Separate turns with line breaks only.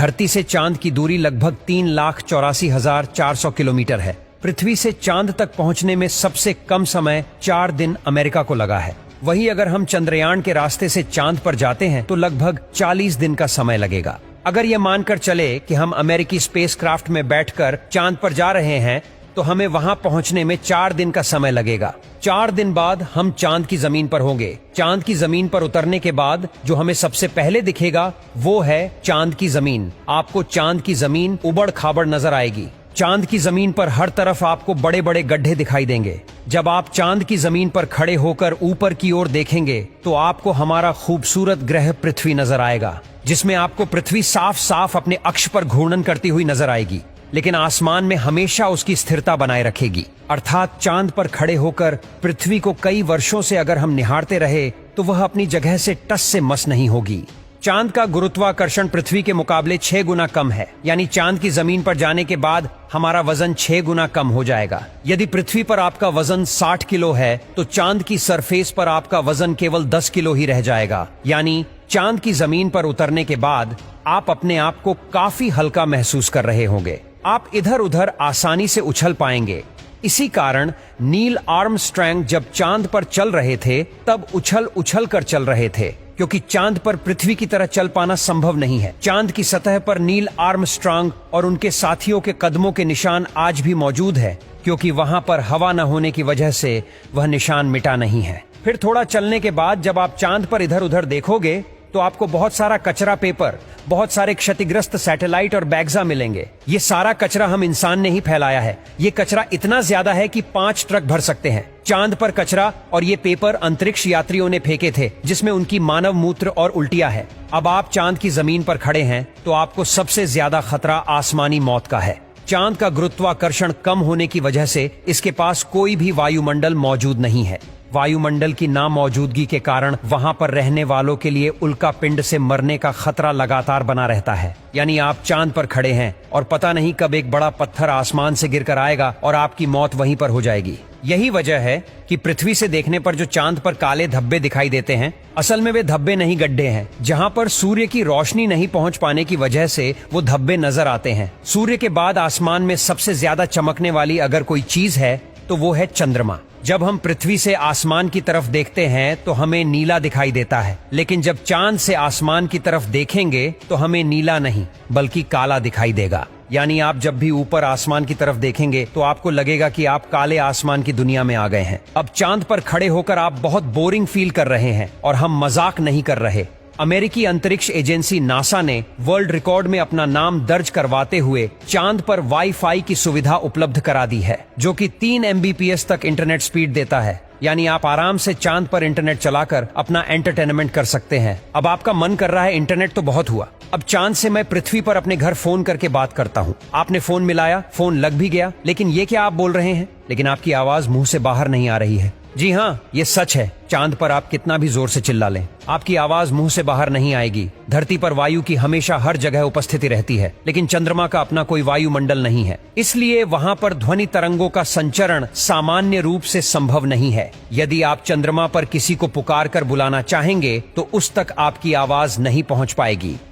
धरती से चांद की दूरी लगभग 3,84,400 किलोमीटर है। पृथ्वी से चांद तक पहुंचने में सबसे कम समय 4 दिन अमेरिका को लगा है। वहीं अगर हम चंद्रयान के रास्ते से चांद पर जाते हैं तो लगभग 40 दिन का समय लगेगा। अगर ये मानकर चले कि हम अमेरिकी स्पेसक्राफ्ट में बैठकर चांद पर जा रहे हैं तो हमें वहां पहुंचने में 4 दिन का समय लगेगा। 4 दिन बाद हम चांद की जमीन पर होंगे। चांद की जमीन पर उतरने के बाद जो हमें सबसे पहले दिखेगा वो है चांद की जमीन। आपको चांद की जमीन उबड़ खाबड़ नजर आएगी। चांद की जमीन पर हर तरफ आपको बड़े बड़े गड्ढे दिखाई देंगे। जब आप चांद की जमीन पर खड़े होकर ऊपर की ओर देखेंगे तो आपको हमारा खूबसूरत ग्रह पृथ्वी नजर आएगा, जिसमें आपको पृथ्वी साफ साफ अपने अक्ष पर घूर्णन करती हुई नजर आएगी, लेकिन आसमान में हमेशा उसकी स्थिरता बनाए रखेगी। अर्थात चांद पर खड़े होकर पृथ्वी को कई वर्षों से अगर हम निहारते रहे तो वह अपनी जगह से टस से मस नहीं होगी। चांद का गुरुत्वाकर्षण पृथ्वी के मुकाबले 6 गुना कम है, यानी चांद की जमीन पर जाने के बाद हमारा वजन 6 गुना कम हो जाएगा। यदि पृथ्वी पर आपका वजन 60 किलो है तो चांद की सरफेस पर आपका वजन केवल 10 किलो ही रह जाएगा। यानी चांद की जमीन पर उतरने के बाद आप अपने आप को काफी हल्का महसूस कर रहे होंगे। आप इधर उधर आसानी से उछल पाएंगे। इसी कारण नील आर्मस्ट्रांग जब चांद पर चल रहे थे तब उछल उछल कर चल रहे थे, क्योंकि चांद पर पृथ्वी की तरह चल पाना संभव नहीं है। चांद की सतह पर नील आर्मस्ट्रांग और उनके साथियों के कदमों के निशान आज भी मौजूद है, क्योंकि वहां पर हवा न होने की वजह से वह निशान मिटा नहीं है। फिर थोड़ा चलने के बाद जब आप चांद पर इधर उधर देखोगे तो आपको बहुत सारा कचरा पेपर, बहुत सारे क्षतिग्रस्त सैटेलाइट और बैग्जा मिलेंगे। ये सारा कचरा हम इंसान ने ही फैलाया है। ये कचरा इतना ज्यादा है कि 5 ट्रक भर सकते हैं। चांद पर कचरा और ये पेपर अंतरिक्ष यात्रियों ने फेंके थे, जिसमें उनकी मानव मूत्र और उल्टियां है। अब आप चांद की जमीन पर खड़े हैं तो आपको सबसे ज्यादा खतरा आसमानी मौत का है। चांद का गुरुत्वाकर्षण कम होने की वजह से इसके पास कोई भी वायुमंडल मौजूद नहीं है। वायुमंडल की नामौजूदगी के कारण वहां पर रहने वालों के लिए उल्का पिंड से मरने का खतरा लगातार बना रहता है। यानी आप चांद पर खड़े हैं और पता नहीं कब एक बड़ा पत्थर आसमान से गिरकर आएगा और आपकी मौत वहीं पर हो जाएगी। यही वजह है कि पृथ्वी से देखने पर जो चांद पर काले धब्बे दिखाई देते हैं, असल में वे धब्बे नहीं, गड्ढे हैं, जहां पर सूर्य की रोशनी नहीं पहुंच पाने की वजह से वो धब्बे नजर आते हैं। सूर्य के बाद आसमान में सबसे ज्यादा चमकने वाली अगर कोई चीज है तो वो है चंद्रमा। जब हम पृथ्वी से आसमान की तरफ देखते हैं तो हमें नीला दिखाई देता है, लेकिन जब चांद से आसमान की तरफ देखेंगे तो हमें नीला नहीं बल्कि काला दिखाई देगा। यानी आप जब भी ऊपर आसमान की तरफ देखेंगे तो आपको लगेगा कि आप काले आसमान की दुनिया में आ गए हैं। अब चांद पर खड़े होकर आप बहुत बोरिंग फील कर रहे हैं और हम मजाक नहीं कर रहे। अमेरिकी अंतरिक्ष एजेंसी नासा ने वर्ल्ड रिकॉर्ड में अपना नाम दर्ज करवाते हुए चांद पर वाईफाई की सुविधा उपलब्ध करा दी है, जो कि 3 MBPS तक इंटरनेट स्पीड देता है। यानी आप आराम से चांद पर इंटरनेट चलाकर अपना एंटरटेनमेंट कर सकते हैं। अब आपका मन कर रहा है इंटरनेट तो बहुत हुआ, अब चांद से मैं पृथ्वी पर अपने घर फोन करके बात करता हूँ। आपने फोन मिलाया, फोन लग भी गया, लेकिन ये क्या आप बोल रहे हैं, लेकिन आपकी आवाज मुंह से बाहर नहीं आ रही है। जी हाँ, ये सच है। चांद पर आप कितना भी जोर से चिल्ला लें, आपकी आवाज मुंह से बाहर नहीं आएगी। धरती पर वायु की हमेशा हर जगह उपस्थिति रहती है, लेकिन चंद्रमा का अपना कोई वायुमंडल नहीं है, इसलिए वहां पर ध्वनि तरंगों का संचरण सामान्य रूप से संभव नहीं है। यदि आप चंद्रमा पर किसी को पुकार कर बुलाना चाहेंगे तो उस तक आपकी आवाज नहीं पहुंच पाएगी।